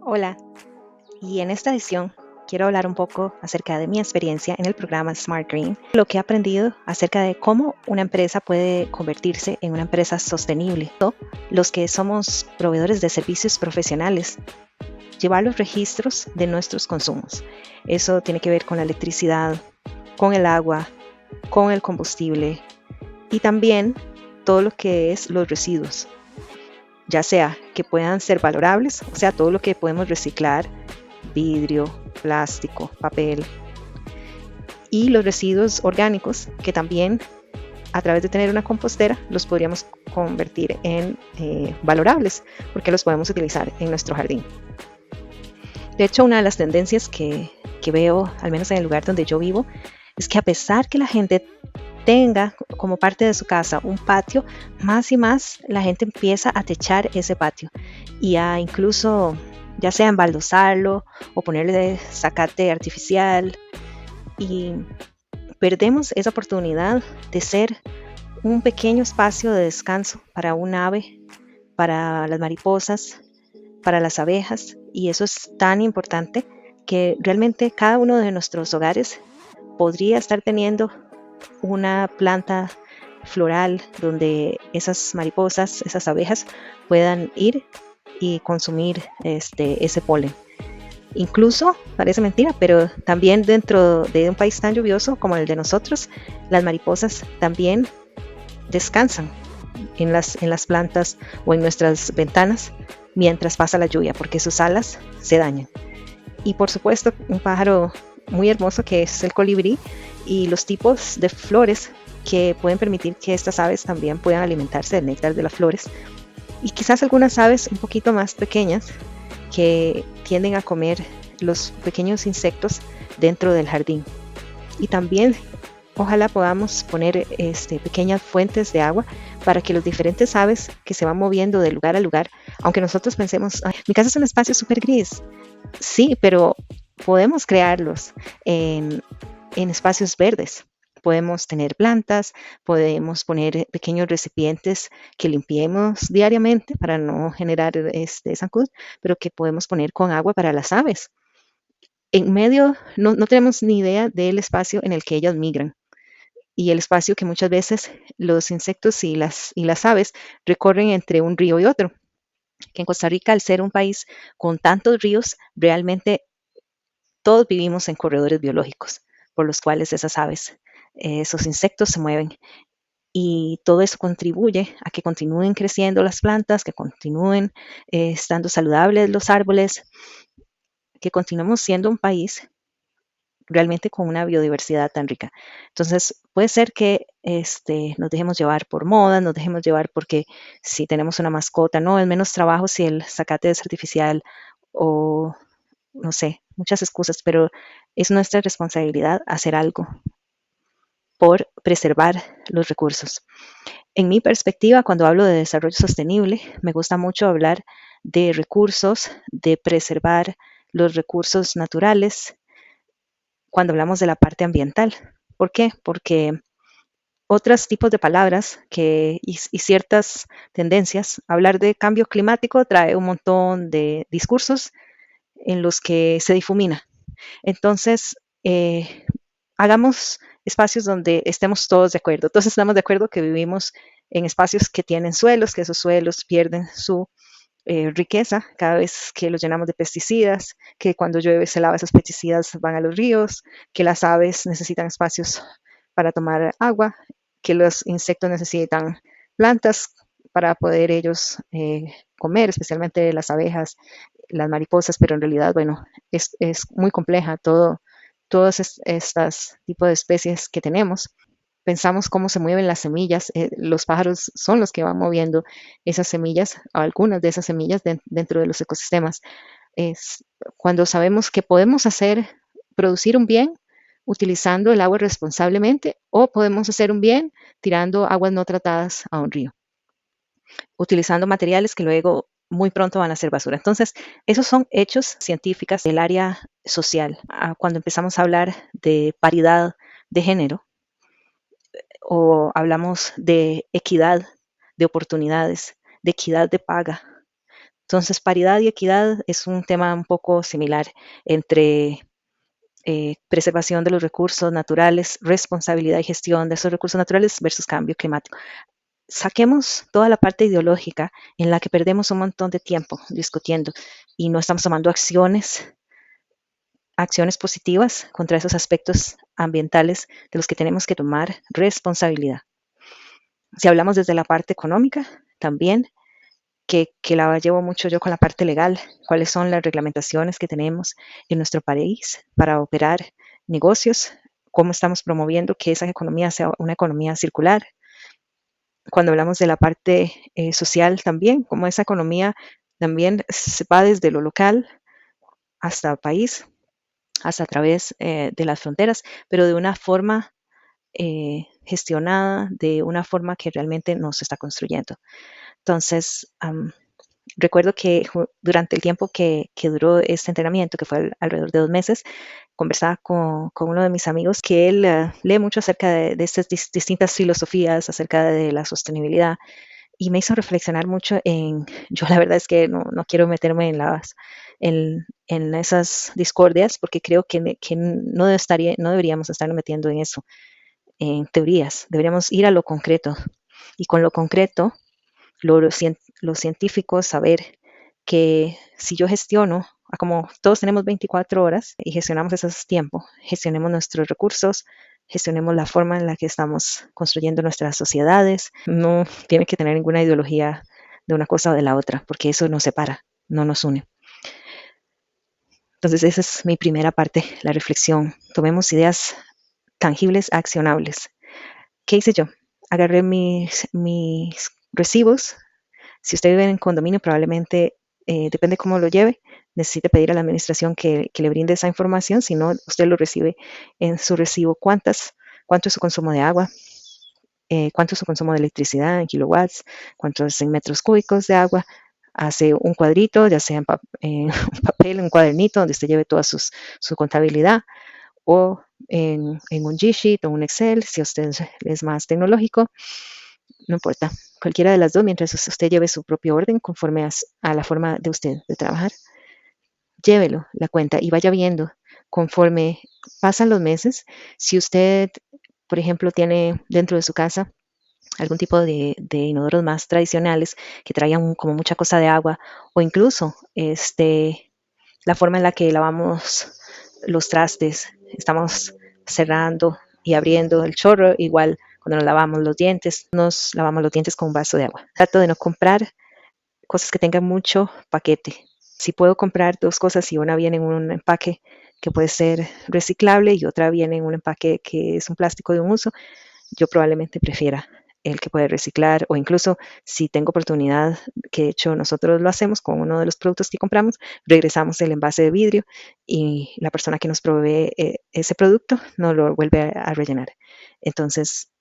Hola, y en esta edición quiero hablar un poco acerca de mi experiencia en el programa Smart Green, lo que he aprendido acerca de cómo una empresa puede convertirse en una empresa sostenible. Los que somos proveedores de servicios profesionales, llevar los registros de nuestros consumos. Eso tiene que ver con la electricidad, con el agua, con el combustible y también todo lo que es los residuos, ya sea que puedan ser valorables, o sea, todo lo que podemos reciclar, vidrio, plástico, papel, y los residuos orgánicos que también a través de tener una compostera los podríamos convertir en valorables porque los podemos utilizar en nuestro jardín. De hecho, una de las tendencias que veo, al menos en el lugar donde yo vivo, es que a pesar que la gente tenga como parte de su casa un patio, más y más la gente empieza a techar ese patio y a incluso ya sea embaldosarlo o ponerle zacate artificial, y perdemos esa oportunidad de ser un pequeño espacio de descanso para un ave, para las mariposas, para las abejas, y eso es tan importante que realmente cada uno de nuestros hogares podría estar teniendo una planta floral donde esas mariposas, esas abejas puedan ir y consumir ese polen. Incluso, parece mentira, pero también dentro de un país tan lluvioso como el de nosotros, las mariposas también descansan en las plantas o en nuestras ventanas mientras pasa la lluvia, porque sus alas se dañan. Y por supuesto, un pájaro muy hermoso que es el colibrí y los tipos de flores que pueden permitir que estas aves también puedan alimentarse del néctar de las flores. Y quizás algunas aves un poquito más pequeñas que tienden a comer los pequeños insectos dentro del jardín. Y también ojalá podamos poner pequeñas fuentes de agua para que los diferentes aves que se van moviendo de lugar a lugar, aunque nosotros pensemos, "Ay, mi casa es un espacio súper gris", sí, pero podemos crearlos en espacios verdes. Podemos tener plantas, podemos poner pequeños recipientes que limpiemos diariamente para no generar zancudo, pero que podemos poner con agua para las aves. En medio, no tenemos ni idea del espacio en el que ellas migran y el espacio que muchas veces los insectos y las aves recorren entre un río y otro. Que en Costa Rica, al ser un país con tantos ríos, realmente todos vivimos en corredores biológicos por los cuales esas aves, esos insectos se mueven. Y todo eso contribuye a que continúen creciendo las plantas, que continúen estando saludables los árboles, que continuemos siendo un país realmente con una biodiversidad tan rica. Entonces, puede ser que nos dejemos llevar por moda, nos dejemos llevar porque si tenemos una mascota, no, es menos trabajo si el zacate es artificial o no sé, muchas excusas, pero es nuestra responsabilidad hacer algo por preservar los recursos. En mi perspectiva, cuando hablo de desarrollo sostenible, me gusta mucho hablar de recursos, de preservar los recursos naturales cuando hablamos de la parte ambiental. ¿Por qué? Porque otros tipos de palabras y ciertas tendencias, hablar de cambio climático trae un montón de discursos en los que se difumina. Entonces, hagamos espacios donde estemos todos de acuerdo. Todos estamos de acuerdo que vivimos en espacios que tienen suelos, que esos suelos pierden su riqueza cada vez que los llenamos de pesticidas, que cuando llueve se lava esos pesticidas van a los ríos, que las aves necesitan espacios para tomar agua, que los insectos necesitan plantas para poder ellos comer, especialmente las abejas, las mariposas, pero en realidad, bueno, es muy compleja todos estos tipos de especies que tenemos. Pensamos cómo se mueven las semillas, los pájaros son los que van moviendo esas semillas, algunas de esas semillas dentro de los ecosistemas. Es cuando sabemos que podemos producir un bien utilizando el agua responsablemente o podemos hacer un bien tirando aguas no tratadas a un río, utilizando materiales que luego muy pronto van a ser basura. Entonces, esos son hechos científicos del área social. Cuando empezamos a hablar de paridad de género o hablamos de equidad de oportunidades, de equidad de paga, Entonces, paridad y equidad es un tema un poco similar entre preservación de los recursos naturales, responsabilidad y gestión de esos recursos naturales versus cambio climático. Saquemos toda la parte ideológica en la que perdemos un montón de tiempo discutiendo y no estamos tomando acciones positivas contra esos aspectos ambientales de los que tenemos que tomar responsabilidad. Si hablamos desde la parte económica, también, que la llevo mucho yo con la parte legal, cuáles son las reglamentaciones que tenemos en nuestro país para operar negocios, cómo estamos promoviendo que esa economía sea una economía circular. Cuando hablamos de la parte social también, cómo esa economía también se va desde lo local hasta el país, hasta a través de las fronteras, pero de una forma gestionada, de una forma que realmente nos está construyendo. Entonces, recuerdo que durante el tiempo que duró este entrenamiento, que fue alrededor de 2 meses, conversaba con uno de mis amigos que él lee mucho acerca de estas distintas filosofías acerca de la sostenibilidad y me hizo reflexionar mucho yo la verdad es que no quiero meterme en esas discordias porque creo que no deberíamos estar metiendo en eso, en teorías, deberíamos ir a lo concreto y con lo concreto los científicos saber que si yo gestiono, como todos tenemos 24 horas y gestionamos esos tiempos, gestionemos nuestros recursos, gestionemos la forma en la que estamos construyendo nuestras sociedades. No tiene que tener ninguna ideología de una cosa o de la otra, porque eso nos separa, no nos une. Entonces esa es mi primera parte, la reflexión. Tomemos ideas tangibles, accionables. ¿Qué hice yo? Agarré mis recibos. Si usted vive en condominio, probablemente, depende cómo lo lleve, necesite pedir a la administración que le brinde esa información, si no, usted lo recibe en su recibo. ¿Cuánto es su consumo de agua? ¿Cuánto es su consumo de electricidad en kilowatts? ¿Cuánto es en metros cúbicos de agua? Hace un cuadrito, ya sea en papel, un cuadernito, donde usted lleve toda su contabilidad, o en un G-Sheet o un Excel, si usted es más tecnológico, no importa, cualquiera de las dos, mientras usted lleve su propio orden conforme a la forma de usted de trabajar. Llévelo, la cuenta, y vaya viendo conforme pasan los meses. Si usted, por ejemplo, tiene dentro de su casa algún tipo de inodoros más tradicionales que traigan como mucha cosa de agua, o incluso la forma en la que lavamos los trastes, estamos cerrando y abriendo el chorro, igual cuando nos lavamos los dientes con un vaso de agua. Trato de no comprar cosas que tengan mucho paquete. Si puedo comprar dos cosas y una viene en un empaque que puede ser reciclable y otra viene en un empaque que es un plástico de un uso, yo probablemente prefiera el que puede reciclar, o incluso si tengo oportunidad, que de hecho nosotros lo hacemos con uno de los productos que compramos, regresamos el envase de vidrio y la persona que nos provee ese producto no lo vuelve a rellenar. Entonces,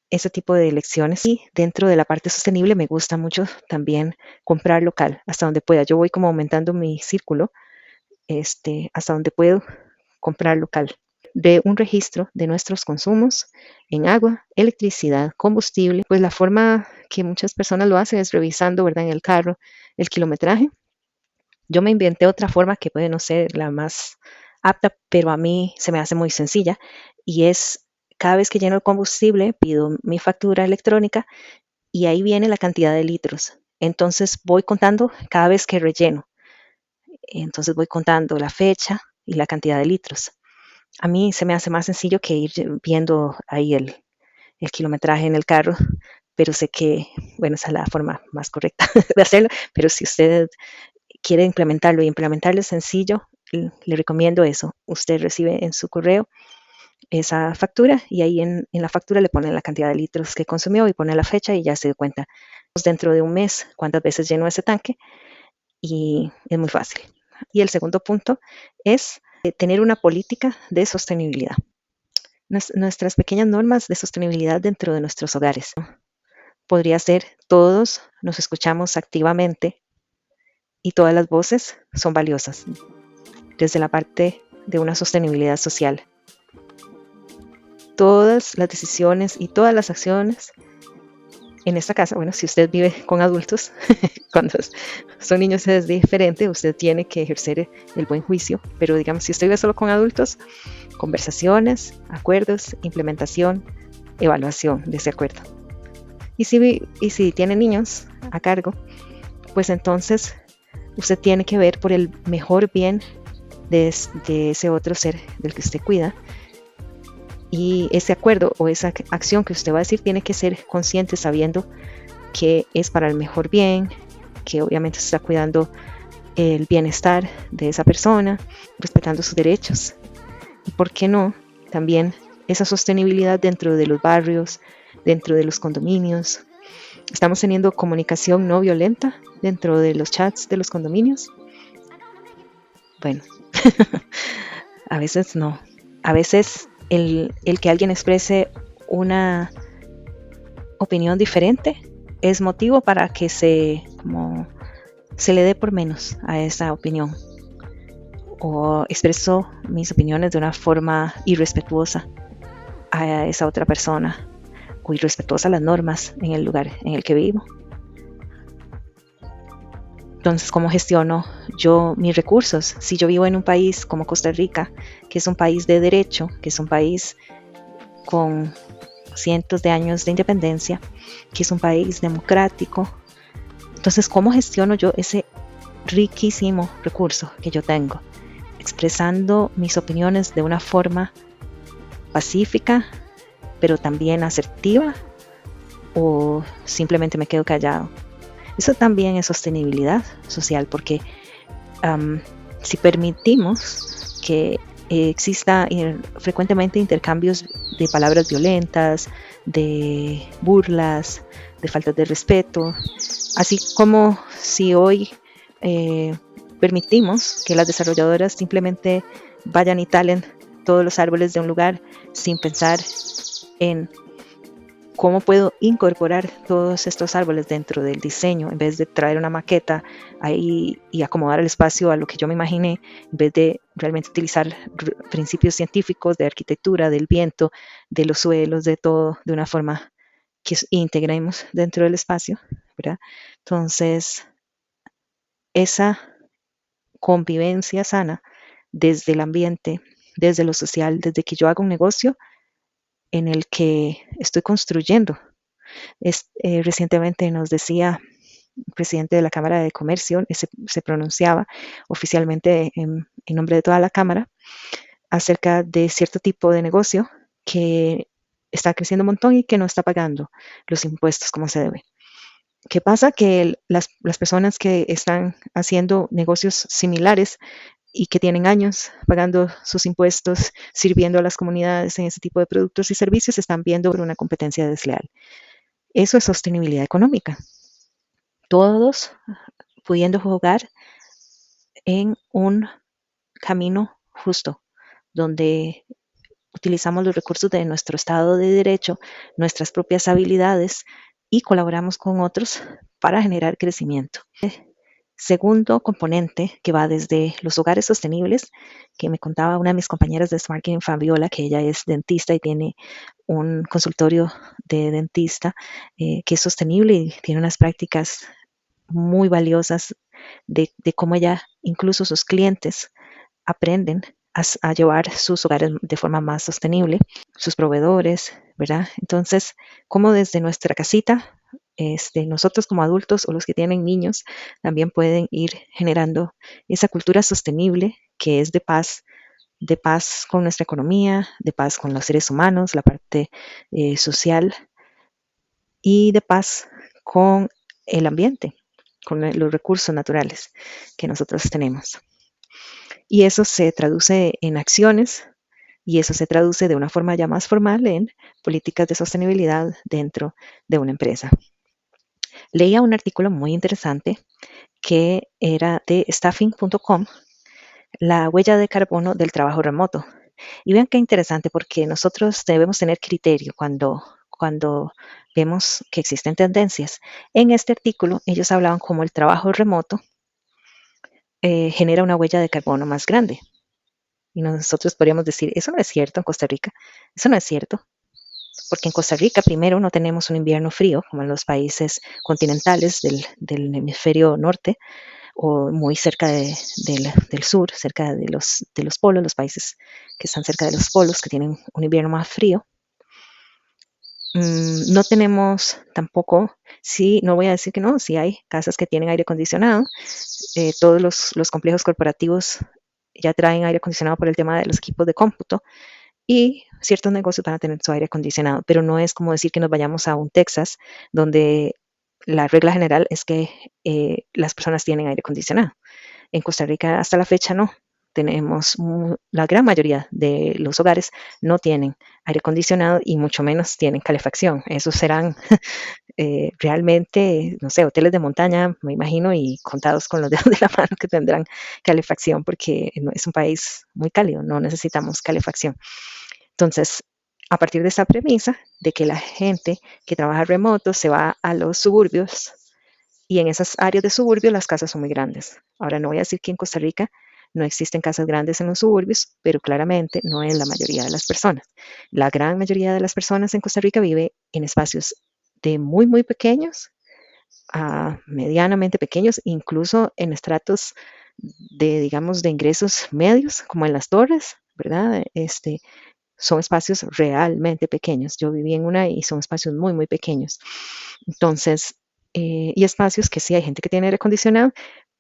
ese tipo de lecciones. Y dentro de la parte sostenible me gusta mucho también comprar local, hasta donde pueda. Yo voy como aumentando mi círculo, hasta donde puedo comprar local. De un registro de nuestros consumos en agua, electricidad, combustible. Pues la forma que muchas personas lo hacen es revisando, ¿verdad?, en el carro el kilometraje. Yo me inventé otra forma que puede no ser la más apta, pero a mí se me hace muy sencilla, y es cada vez que lleno el combustible, pido mi factura electrónica y ahí viene la cantidad de litros. Entonces voy contando cada vez que relleno. Entonces voy contando la fecha y la cantidad de litros. A mí se me hace más sencillo que ir viendo ahí el kilometraje en el carro, pero sé que, bueno, esa es la forma más correcta de hacerlo, pero si usted quiere implementarlo y implementarlo es sencillo, le recomiendo eso. Usted recibe en su correo esa factura y ahí en la factura le ponen la cantidad de litros que consumió y pone la fecha y ya se da cuenta dentro de un mes cuántas veces llenó ese tanque, y es muy fácil. Y el segundo punto es tener una política de sostenibilidad. Nuestras pequeñas normas de sostenibilidad dentro de nuestros hogares. Podría ser todos nos escuchamos activamente y todas las voces son valiosas desde la parte de una sostenibilidad social. Todas las decisiones y todas las acciones en esta casa, bueno, si usted vive con adultos, cuando son niños es diferente, usted tiene que ejercer el buen juicio, pero digamos, si usted vive solo con adultos, conversaciones, acuerdos, implementación, evaluación de ese acuerdo. Y si tiene niños a cargo, pues entonces usted tiene que ver por el mejor bien de ese otro ser del que usted cuida. Y ese acuerdo o esa acción que usted va a decir tiene que ser consciente, sabiendo que es para el mejor bien, que obviamente se está cuidando el bienestar de esa persona, respetando sus derechos. Y por qué no, también esa sostenibilidad dentro de los barrios, dentro de los condominios. Estamos teniendo comunicación no violenta dentro de los chats de los condominios. Bueno, a veces no. A veces el que alguien exprese una opinión diferente es motivo para que se le dé por menos a esa opinión, o expreso mis opiniones de una forma irrespetuosa a esa otra persona, o irrespetuosa a las normas en el lugar en el que vivo. Entonces, ¿cómo gestiono yo mis recursos? Si yo vivo en un país como Costa Rica, que es un país de derecho, que es un país con cientos de años de independencia, que es un país democrático, entonces, ¿cómo gestiono yo ese riquísimo recurso que yo tengo? Expresando mis opiniones de una forma pacífica, pero también asertiva, o simplemente me quedo callado. Eso también es sostenibilidad social, porque si permitimos que exista frecuentemente intercambios de palabras violentas, de burlas, de faltas de respeto, así como si hoy permitimos que las desarrolladoras simplemente vayan y talen todos los árboles de un lugar sin pensar en cómo puedo incorporar todos estos árboles dentro del diseño, en vez de traer una maqueta ahí y acomodar el espacio a lo que yo me imaginé, en vez de realmente utilizar principios científicos de arquitectura, del viento, de los suelos, de todo, de una forma que integremos dentro del espacio, ¿verdad? Entonces, esa convivencia sana desde el ambiente, desde lo social, desde que yo hago un negocio en el que estoy construyendo. Recientemente nos decía el presidente de la Cámara de Comercio, se pronunciaba oficialmente en nombre de toda la Cámara acerca de cierto tipo de negocio que está creciendo un montón y que no está pagando los impuestos como se debe. ¿Qué pasa? Que las personas que están haciendo negocios similares y que tienen años pagando sus impuestos, sirviendo a las comunidades en ese tipo de productos y servicios, están viendo por una competencia desleal. Eso es sostenibilidad económica. Todos pudiendo jugar en un camino justo, donde utilizamos los recursos de nuestro Estado de Derecho, nuestras propias habilidades, y colaboramos con otros para generar crecimiento. Segundo componente, que va desde los hogares sostenibles, que me contaba una de mis compañeras de SmartGain, Fabiola, que ella es dentista y tiene un consultorio de dentista que es sostenible y tiene unas prácticas muy valiosas de cómo ella, incluso sus clientes, aprenden a llevar sus hogares de forma más sostenible, sus proveedores, ¿verdad? Entonces, cómo desde nuestra casita, nosotros como adultos o los que tienen niños también pueden ir generando esa cultura sostenible que es de paz con nuestra economía, de paz con los seres humanos, la parte social, y de paz con el ambiente, con los recursos naturales que nosotros tenemos. Y eso se traduce en acciones, y eso se traduce de una forma ya más formal en políticas de sostenibilidad dentro de una empresa. Leía un artículo muy interesante que era de staffing.com, la huella de carbono del trabajo remoto. Y vean qué interesante, porque nosotros debemos tener criterio cuando vemos que existen tendencias. En este artículo ellos hablaban como el trabajo remoto genera una huella de carbono más grande. Y nosotros podríamos decir, eso no es cierto en Costa Rica, eso no es cierto. porque en Costa Rica, primero, no tenemos un invierno frío como en los países continentales del hemisferio norte o muy cerca del sur, cerca de los polos, los países que están cerca de los polos, que tienen un invierno más frío. No tenemos tampoco, sí, no voy a decir que no, sí hay casas que tienen aire acondicionado. Todos los complejos corporativos ya traen aire acondicionado por el tema de los equipos de cómputo y ciertos negocios van a tener su aire acondicionado, pero no es como decir que nos vayamos a un Texas donde la regla general es que las personas tienen aire acondicionado. En Costa Rica hasta la fecha no. Tenemos la gran mayoría de los hogares no tienen aire acondicionado y mucho menos tienen calefacción. Esos serán realmente, no sé, hoteles de montaña, me imagino, y contados con los dedos de la mano que tendrán calefacción porque es un país muy cálido, no necesitamos calefacción. Entonces, a partir de esa premisa de que la gente que trabaja remoto se va a los suburbios y en esas áreas de suburbio las casas son muy grandes. Ahora no voy a decir que en Costa Rica no existen casas grandes en los suburbios, pero claramente no es la mayoría de las personas. La gran mayoría de las personas en Costa Rica vive en espacios de muy, muy pequeños a medianamente pequeños, incluso en estratos de, digamos, de ingresos medios, como en las torres, ¿verdad? Son espacios realmente pequeños. Yo viví en una y son espacios muy, muy pequeños. Entonces, y espacios que sí hay gente que tiene aire acondicionado,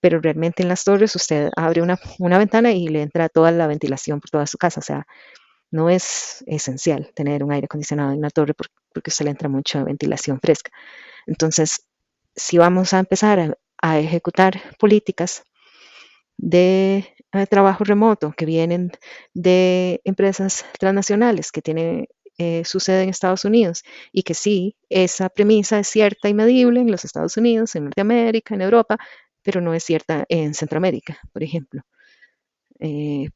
pero realmente en las torres usted abre una ventana y le entra toda la ventilación por toda su casa. O sea, no es esencial tener un aire acondicionado en una torre porque usted le entra mucha ventilación fresca. Entonces, si vamos a empezar a ejecutar políticas de trabajo remoto que vienen de empresas transnacionales que tienen su sede en Estados Unidos y que sí, esa premisa es cierta y medible en los Estados Unidos, en Norteamérica, en Europa, pero no es cierta en Centroamérica, por ejemplo. Eh,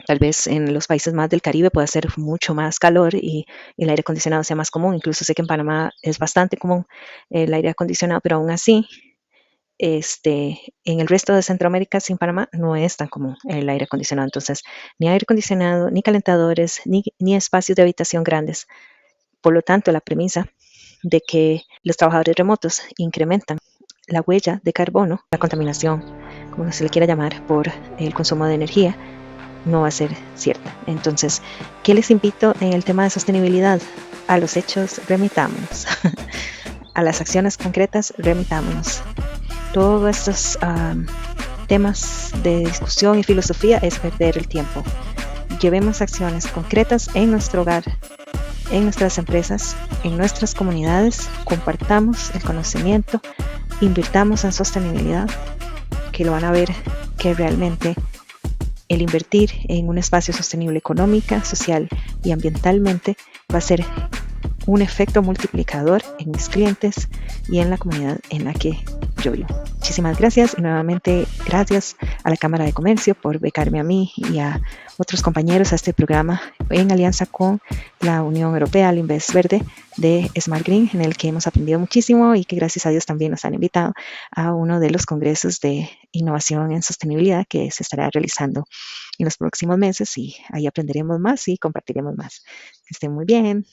Tal vez en los países más del Caribe pueda ser mucho más calor y el aire acondicionado sea más común. Incluso sé que en Panamá es bastante común el aire acondicionado, pero aún así en el resto de Centroamérica, sin Panamá, no es tan común el aire acondicionado. Entonces, ni aire acondicionado, ni calentadores, ni espacios de habitación grandes. Por lo tanto, la premisa de que los trabajadores remotos incrementan la huella de carbono, la contaminación, como se le quiera llamar, por el consumo de energía, no va a ser cierta. Entonces, ¿qué les invito en el tema de sostenibilidad? A los hechos remitámonos, a las acciones concretas remitámonos. Todos estos temas de discusión y filosofía es perder el tiempo. Llevemos acciones concretas en nuestro hogar, en nuestras empresas, en nuestras comunidades, compartamos el conocimiento, invirtamos en sostenibilidad, que lo van a ver que realmente el invertir en un espacio sostenible económica, social y ambientalmente va a ser un efecto multiplicador en mis clientes y en la comunidad en la que yo vivo. Muchísimas gracias y nuevamente gracias a la Cámara de Comercio por becarme a mí y a otros compañeros a este programa en alianza con la Unión Europea, al Invest Verde de Smart Green, en el que hemos aprendido muchísimo y que gracias a Dios también nos han invitado a uno de los congresos de innovación en sostenibilidad que se estará realizando en los próximos meses y ahí aprenderemos más y compartiremos más. Que estén muy bien.